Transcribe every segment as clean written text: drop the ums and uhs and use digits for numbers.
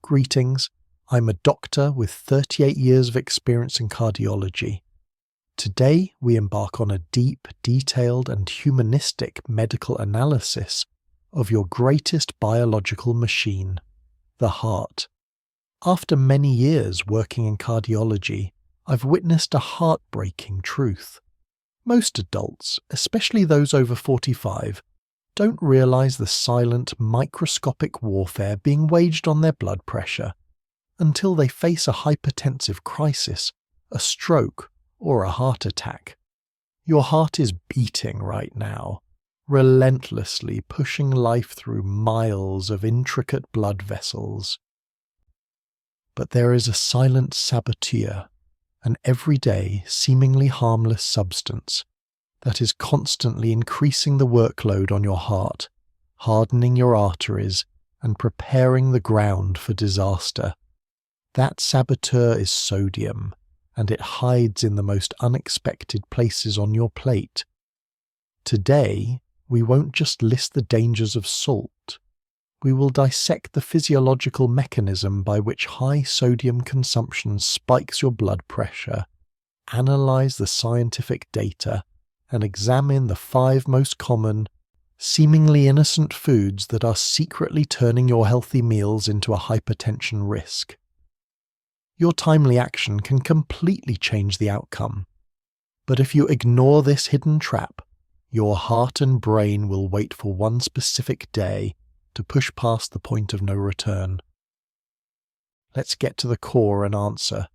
Greetings, I'm a doctor with 38 years of experience in cardiology. Today we embark on a deep, detailed and humanistic medical analysis of your greatest biological machine, the heart. After many years working in cardiology, I've witnessed a heartbreaking truth. Most adults, especially those over 45, don't realize the silent, microscopic warfare being waged on their blood pressure until they face a hypertensive crisis, a stroke, or a heart attack. Your heart is beating right now, relentlessly pushing life through miles of intricate blood vessels. But there is a silent saboteur, an everyday, seemingly harmless substance that is constantly increasing the workload on your heart, hardening your arteries, and preparing the ground for disaster. That saboteur is sodium, and it hides in the most unexpected places on your plate. Today, we won't just list the dangers of salt. We will dissect the physiological mechanism by which high sodium consumption spikes your blood pressure, analyze the scientific data, and examine the 5 most common, seemingly innocent foods that are secretly turning your healthy meals into a hypertension risk. Your timely action can completely change the outcome. But if you ignore this hidden trap, your heart and brain will wait for one specific day to push past the point of no return. Let's get to the core and answer.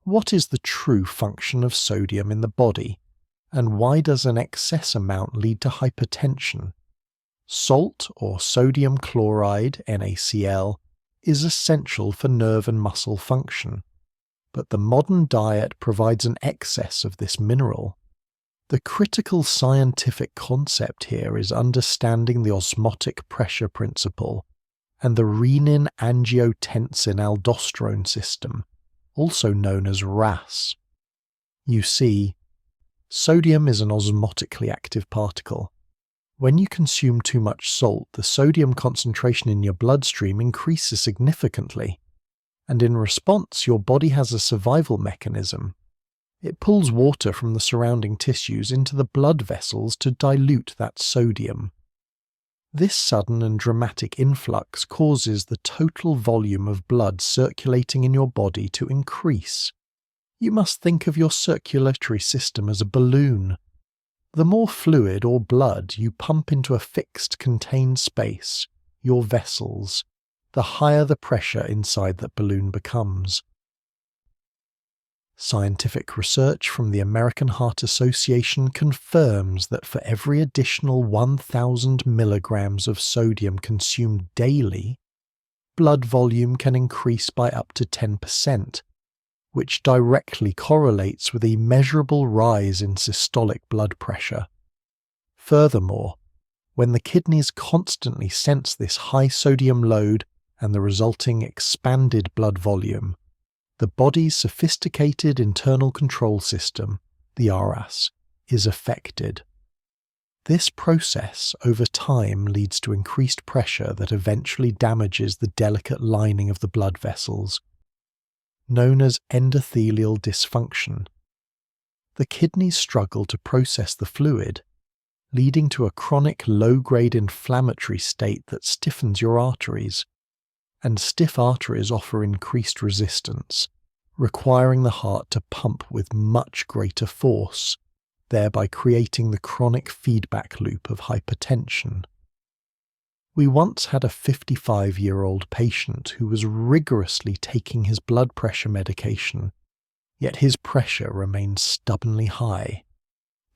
What is the true function of sodium in the body? And why does an excess amount lead to hypertension? Salt, or sodium chloride, NaCl, is essential for nerve and muscle function, but the modern diet provides an excess of this mineral. The critical scientific concept here is understanding the Osmotic Pressure Principle and the renin-angiotensin-aldosterone system, also known as RAS. You see, sodium is an osmotically active particle. When you consume too much salt, the sodium concentration in your bloodstream increases significantly, and in response your body has a survival mechanism. It pulls water from the surrounding tissues into the blood vessels to dilute that sodium. This sudden and dramatic influx causes the total volume of blood circulating in your body to increase. You must think of your circulatory system as a balloon. The more fluid or blood you pump into a fixed contained space, your vessels, the higher the pressure inside that balloon becomes. Scientific research from the American Heart Association confirms that for every additional 1,000 milligrams of sodium consumed daily, blood volume can increase by up to 10%, which directly correlates with a measurable rise in systolic blood pressure. Furthermore, when the kidneys constantly sense this high sodium load and the resulting expanded blood volume, the body's sophisticated internal control system, the RAS, is affected. This process over time leads to increased pressure that eventually damages the delicate lining of the blood vessels, known as endothelial dysfunction. The kidneys struggle to process the fluid, leading to a chronic low-grade inflammatory state that stiffens your arteries, and stiff arteries offer increased resistance, requiring the heart to pump with much greater force, thereby creating the chronic feedback loop of hypertension. We once had a 55-year-old patient who was rigorously taking his blood pressure medication, yet his pressure remained stubbornly high.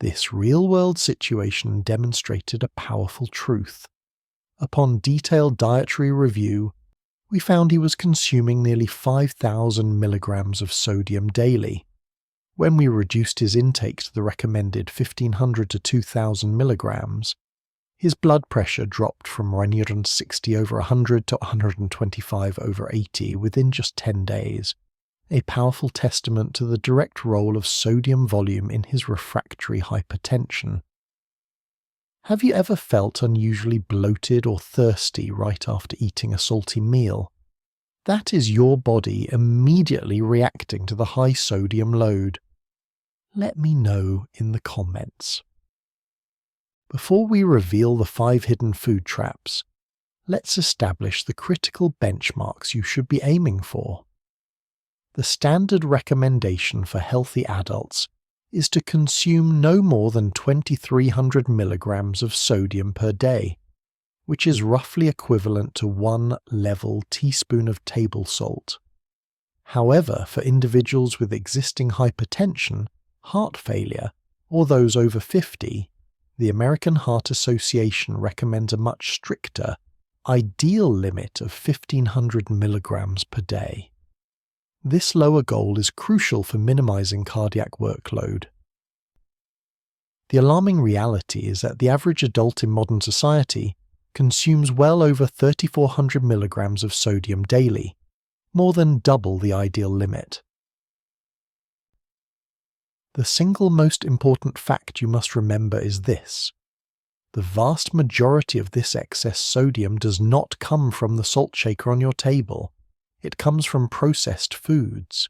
This real-world situation demonstrated a powerful truth. Upon detailed dietary review, we found he was consuming nearly 5,000 milligrams of sodium daily. When we reduced his intake to the recommended 1,500 to 2,000 milligrams, his blood pressure dropped from 160/100 to 125/80 within just 10 days, a powerful testament to the direct role of sodium volume in his refractory hypertension. Have you ever felt unusually bloated or thirsty right after eating a salty meal? That is your body immediately reacting to the high sodium load. Let me know in the comments. Before we reveal the 5 hidden food traps, let's establish the critical benchmarks you should be aiming for. The standard recommendation for healthy adults is to consume no more than 2,300 milligrams of sodium per day, which is roughly equivalent to 1 level teaspoon of table salt. However, for individuals with existing hypertension, heart failure, or those over 50, the American Heart Association recommends a much stricter, ideal limit of 1,500 milligrams per day. This lower goal is crucial for minimizing cardiac workload. The alarming reality is that the average adult in modern society consumes well over 3,400 milligrams of sodium daily, more than double the ideal limit. The single most important fact you must remember is this: the vast majority of this excess sodium does not come from the salt shaker on your table. It comes from processed foods.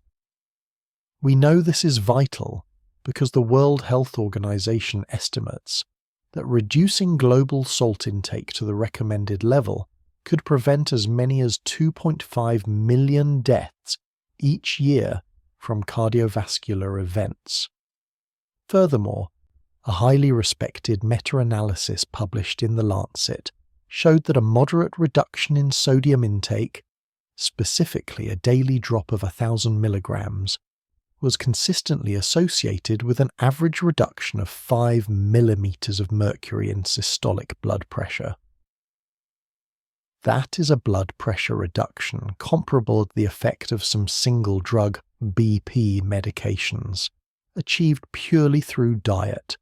We know this is vital because the World Health Organization estimates that reducing global salt intake to the recommended level could prevent as many as 2.5 million deaths each year from cardiovascular events. Furthermore, a highly respected meta-analysis published in The Lancet showed that a moderate reduction in sodium intake, specifically a daily drop of 1,000 milligrams, was consistently associated with an average reduction of 5 millimeters of mercury in systolic blood pressure. That is a blood pressure reduction comparable to the effect of some single-drug BP medications, achieved purely through diet.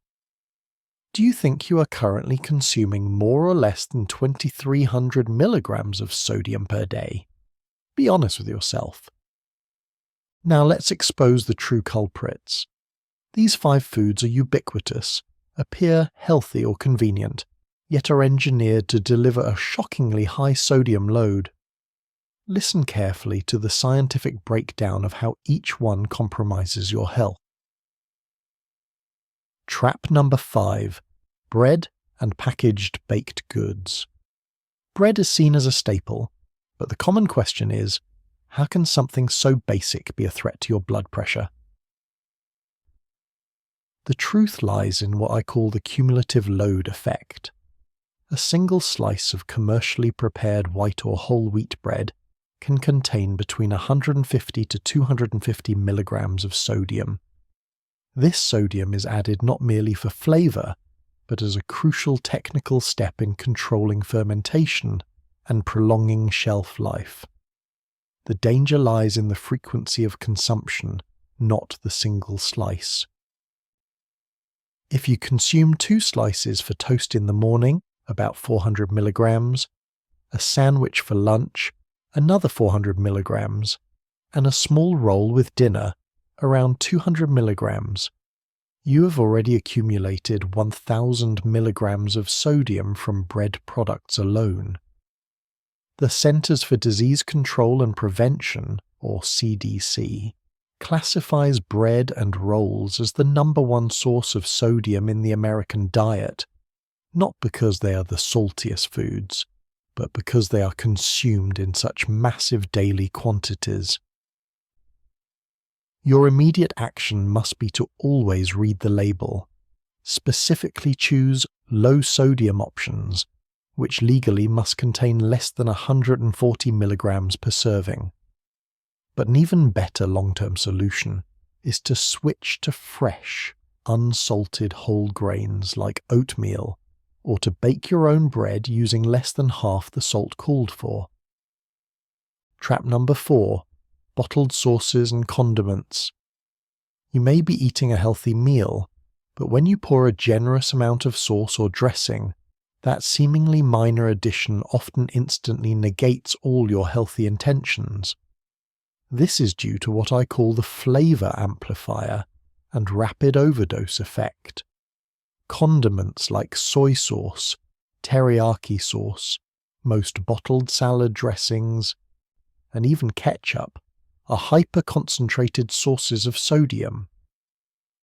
Do you think you are currently consuming more or less than 2,300 milligrams of sodium per day? Be honest with yourself. Now let's expose the true culprits. These 5 foods are ubiquitous, appear healthy or convenient, yet are engineered to deliver a shockingly high sodium load. Listen carefully to the scientific breakdown of how each one compromises your health. Trap number 5. Bread and packaged baked goods. Bread is seen as a staple, but the common question is, how can something so basic be a threat to your blood pressure? The truth lies in what I call the cumulative load effect. A single slice of commercially prepared white or whole wheat bread can contain between 150 to 250 milligrams of sodium. This sodium is added not merely for flavor, but as a crucial technical step in controlling fermentation and prolonging shelf life. The danger lies in the frequency of consumption, not the single slice. If you consume 2 slices for toast in the morning, about 400 milligrams, a sandwich for lunch, another 400 milligrams, and a small roll with dinner, around 200 milligrams, you have already accumulated 1,000 milligrams of sodium from bread products alone. The Centers for Disease Control and Prevention, or CDC, classifies bread and rolls as the number 1 source of sodium in the American diet, not because they are the saltiest foods, but because they are consumed in such massive daily quantities. Your immediate action must be to always read the label. Specifically choose low sodium options, which legally must contain less than 140 milligrams per serving. But an even better long-term solution is to switch to fresh, unsalted whole grains like oatmeal, or to bake your own bread using less than half the salt called for. Trap number 4. Bottled sauces and condiments. You may be eating a healthy meal, but when you pour a generous amount of sauce or dressing, that seemingly minor addition often instantly negates all your healthy intentions. This is due to what I call the flavor amplifier and rapid overdose effect. Condiments like soy sauce, teriyaki sauce, most bottled salad dressings, and even ketchup, are hyper-concentrated sources of sodium.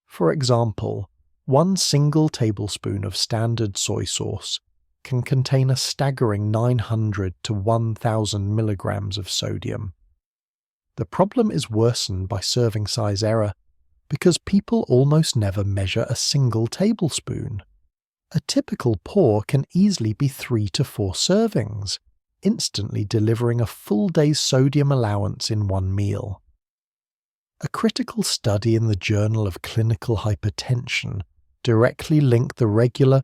For example, 1 single tablespoon of standard soy sauce can contain a staggering 900 to 1,000 milligrams of sodium. The problem is worsened by serving size error, because people almost never measure a single tablespoon. A typical pour can easily be 3 to 4 servings, instantly delivering a full day's sodium allowance in one meal. A critical study in the Journal of Clinical Hypertension directly linked the regular,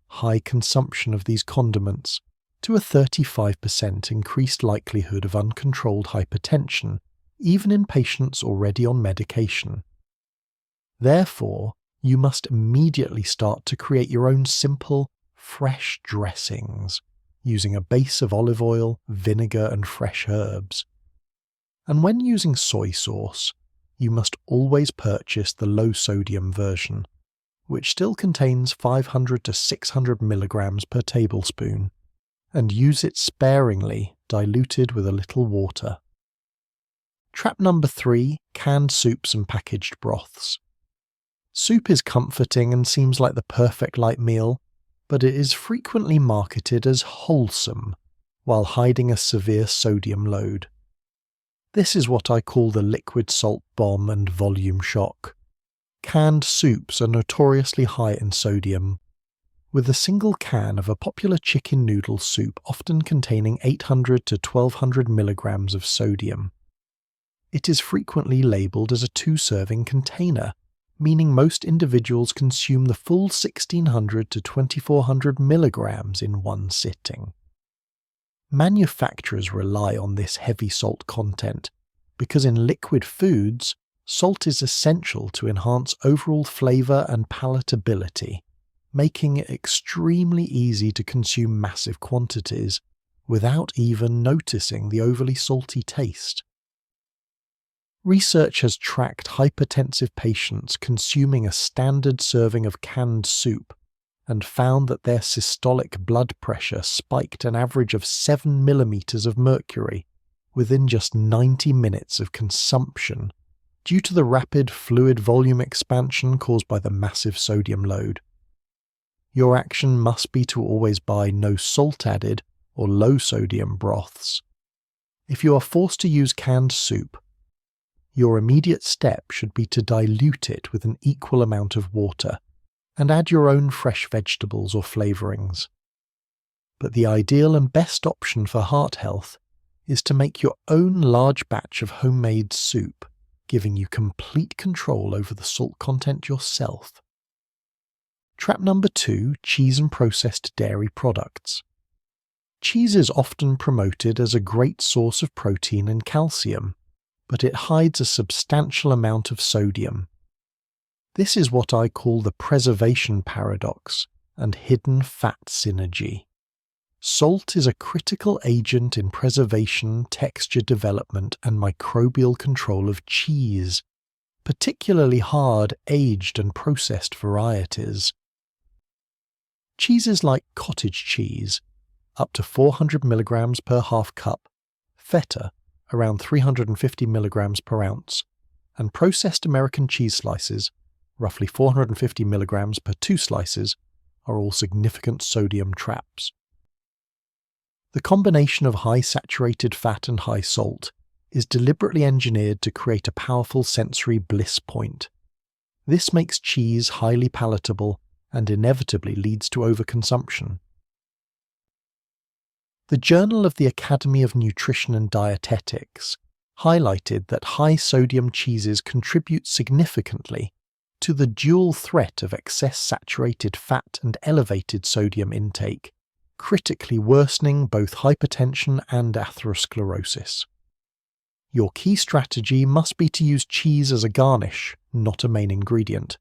high consumption of these condiments to a 35% increased likelihood of uncontrolled hypertension, even in patients already on medication. Therefore, you must immediately start to create your own simple, fresh dressings, using a base of olive oil, vinegar, and fresh herbs. And when using soy sauce, you must always purchase the low-sodium version, which still contains 500 to 600 milligrams per tablespoon, and use it sparingly, diluted with a little water. Trap number 3, canned soups and packaged broths. Soup is comforting and seems like the perfect light meal, but it is frequently marketed as wholesome, while hiding a severe sodium load. This is what I call the liquid salt bomb and volume shock. Canned soups are notoriously high in sodium, with a single can of a popular chicken noodle soup often containing 800 to 1200 milligrams of sodium. It is frequently labelled as a 2-serving container, meaning most individuals consume the full 1600 to 2400 milligrams in one sitting. Manufacturers rely on this heavy salt content because in liquid foods, salt is essential to enhance overall flavour and palatability, making it extremely easy to consume massive quantities without even noticing the overly salty taste. Research has tracked hypertensive patients consuming a standard serving of canned soup and found that their systolic blood pressure spiked an average of 7 millimeters of mercury within just 90 minutes of consumption due to the rapid fluid volume expansion caused by the massive sodium load. Your action must be to always buy no salt added or low sodium broths. If you are forced to use canned soup, your immediate step should be to dilute it with an equal amount of water and add your own fresh vegetables or flavourings. But the ideal and best option for heart health is to make your own large batch of homemade soup, giving you complete control over the salt content yourself. Trap number 2, cheese and processed dairy products. Cheese is often promoted as a great source of protein and calcium, but it hides a substantial amount of sodium. This is what I call the preservation paradox and hidden fat synergy. Salt is a critical agent in preservation, texture development, and microbial control of cheese, particularly hard, aged, and processed varieties. Cheeses like cottage cheese, up to 400 milligrams per half cup, feta, around 350 milligrams per ounce, and processed American cheese slices, roughly 450 milligrams per 2 slices, are all significant sodium traps. The combination of high saturated fat and high salt is deliberately engineered to create a powerful sensory bliss point. This makes cheese highly palatable and inevitably leads to overconsumption. The Journal of the Academy of Nutrition and Dietetics highlighted that high-sodium cheeses contribute significantly to the dual threat of excess saturated fat and elevated sodium intake, critically worsening both hypertension and atherosclerosis. Your key strategy must be to use cheese as a garnish, not a main ingredient.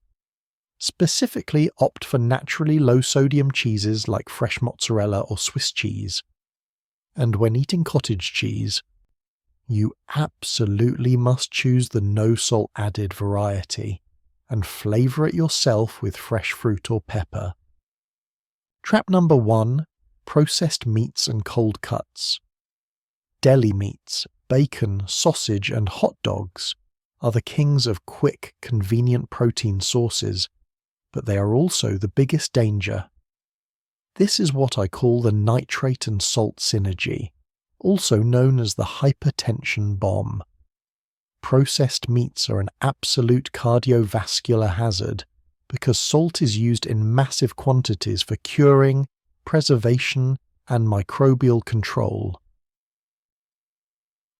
Specifically, opt for naturally low-sodium cheeses like fresh mozzarella or Swiss cheese. And when eating cottage cheese, you absolutely must choose the no-salt added variety and flavour it yourself with fresh fruit or pepper. Trap number 1, processed meats and cold cuts. Deli meats, bacon, sausage, and hot dogs are the kings of quick, convenient protein sources, but they are also the biggest danger. This is what I call the nitrate and salt synergy, also known as the hypertension bomb. Processed meats are an absolute cardiovascular hazard because salt is used in massive quantities for curing, preservation, and microbial control.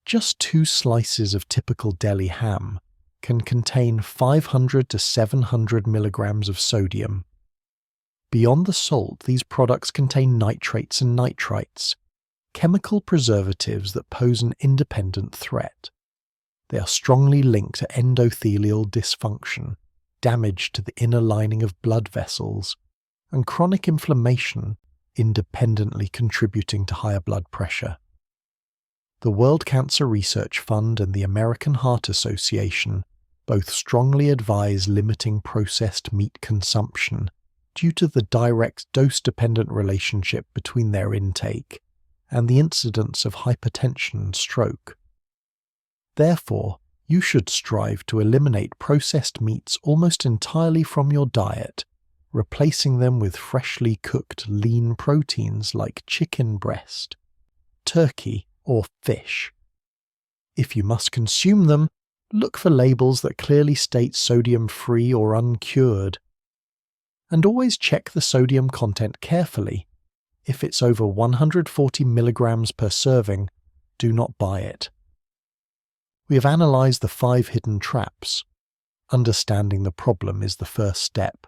Just 2 slices of typical deli ham can contain 500 to 700 milligrams of sodium. Beyond the salt, these products contain nitrates and nitrites, chemical preservatives that pose an independent threat. They are strongly linked to endothelial dysfunction, damage to the inner lining of blood vessels, and chronic inflammation, independently contributing to higher blood pressure. The World Cancer Research Fund and the American Heart Association both strongly advise limiting processed meat consumption due to the direct dose-dependent relationship between their intake and the incidence of hypertension and stroke. Therefore, you should strive to eliminate processed meats almost entirely from your diet, replacing them with freshly cooked lean proteins like chicken breast, turkey, or fish. If you must consume them, look for labels that clearly state sodium-free or uncured. And always check the sodium content carefully. If it's over 140 milligrams per serving, do not buy it. We have analysed the 5 hidden traps. Understanding the problem is the first step.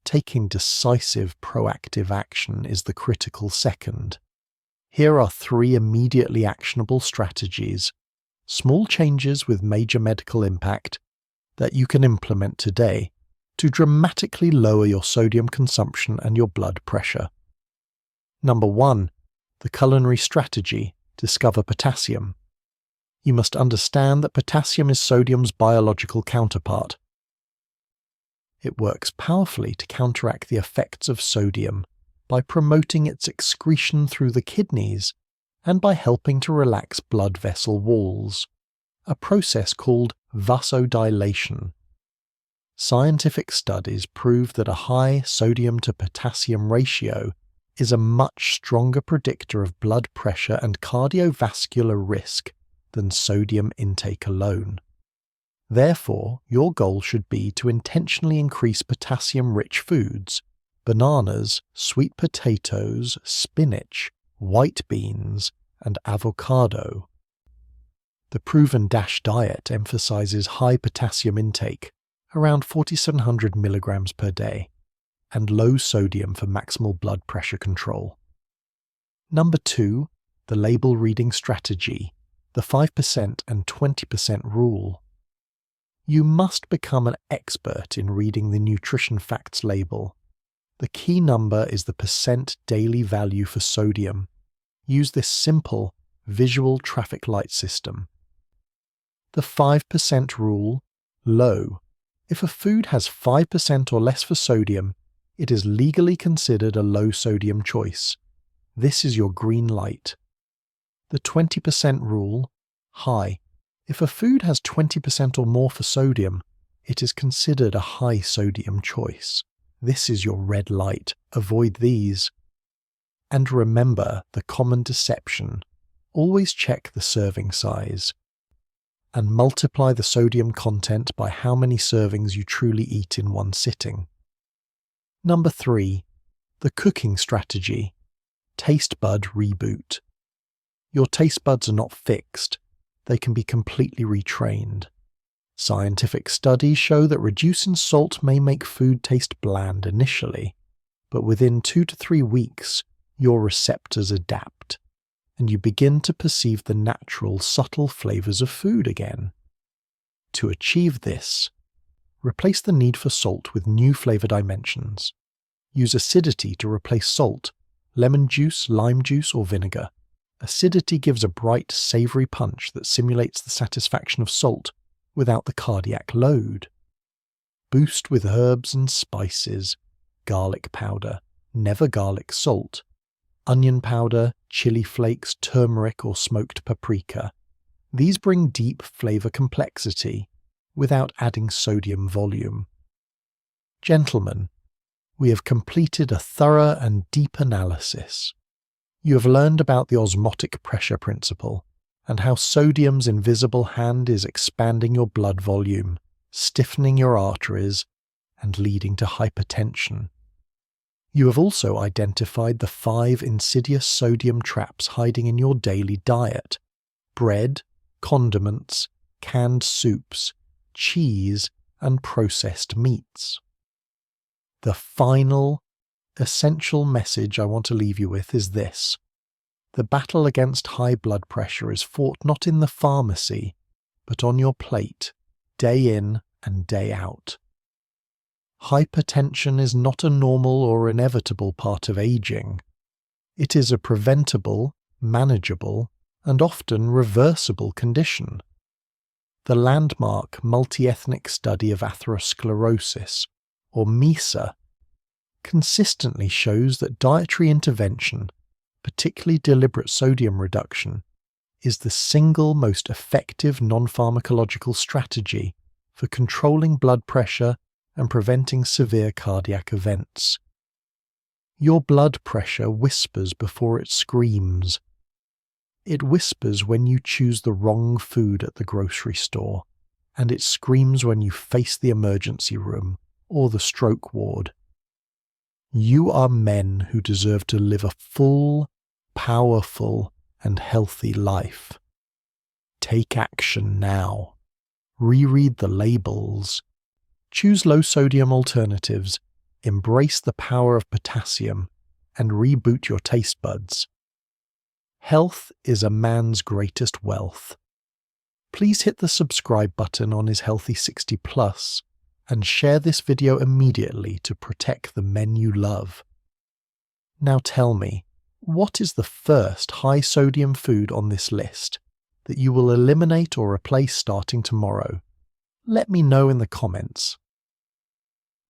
Taking decisive, proactive action is the critical second. Here are 3 immediately actionable strategies, small changes with major medical impact, that you can implement today to dramatically lower your sodium consumption and your blood pressure. Number 1. The culinary strategy, discover potassium. You must understand that potassium is sodium's biological counterpart. It works powerfully to counteract the effects of sodium by promoting its excretion through the kidneys and by helping to relax blood vessel walls, a process called vasodilation. Scientific studies prove that a high sodium to potassium ratio is a much stronger predictor of blood pressure and cardiovascular risk than sodium intake alone. Therefore, your goal should be to intentionally increase potassium-rich foods, bananas, sweet potatoes, spinach, white beans, and avocado. The proven DASH diet emphasizes high potassium intake, around 4,700 milligrams per day, and low sodium for maximal blood pressure control. Number 2, the label reading strategy, the 5% and 20% rule. You must become an expert in reading the nutrition facts label. The key number is the percent daily value for sodium. Use this simple, visual traffic light system. The 5% rule, low. If a food has 5% or less for sodium, it is legally considered a low sodium choice. This is your green light. The 20% rule, high. If a food has 20% or more for sodium, it is considered a high sodium choice. This is your red light. Avoid these. And remember the common deception. Always check the serving size. And multiply the sodium content by how many servings you truly eat in one sitting. Number 3. The cooking strategy. Taste bud reboot. Your taste buds are not fixed. They can be completely retrained. Scientific studies show that reducing salt may make food taste bland initially, but within 2 to 3 weeks, your receptors adapt, and you begin to perceive the natural, subtle flavors of food again. To achieve this, replace the need for salt with new flavor dimensions. Use acidity to replace salt, lemon juice, lime juice, or vinegar. Acidity gives a bright, savory punch that simulates the satisfaction of salt without the cardiac load. Boost with herbs and spices, garlic powder, never garlic salt, onion powder, chili flakes, turmeric or smoked paprika, These bring deep flavor complexity without adding sodium volume. Gentlemen, we have completed a thorough and deep analysis. You have learned about the Osmotic Pressure Principle and how sodium's invisible hand is expanding your blood volume, stiffening your arteries, and leading to hypertension. You have also identified the 5 insidious sodium traps hiding in your daily diet: bread, condiments, canned soups, cheese, and processed meats. The final, essential message I want to leave you with is this: the battle against high blood pressure is fought not in the pharmacy, but on your plate, day in and day out. Hypertension is not a normal or inevitable part of aging. It is a preventable, manageable, and often reversible condition. The landmark multi-ethnic study of atherosclerosis, or MESA, consistently shows that dietary intervention, particularly deliberate sodium reduction, is the single most effective non-pharmacological strategy for controlling blood pressure and preventing severe cardiac events. Your blood pressure whispers before it screams. It whispers when you choose the wrong food at the grocery store, and it screams when you face the emergency room or the stroke ward. You are men who deserve to live a full, powerful, and healthy life. Take action now. Reread the labels. Choose low-sodium alternatives, embrace the power of potassium, and reboot your taste buds. Health is a man's greatest wealth. Please hit the subscribe button on his Healthy 60 Plus and share this video immediately to protect the men you love. Now tell me, what is the first high-sodium food on this list that you will eliminate or replace starting tomorrow? Let me know in the comments.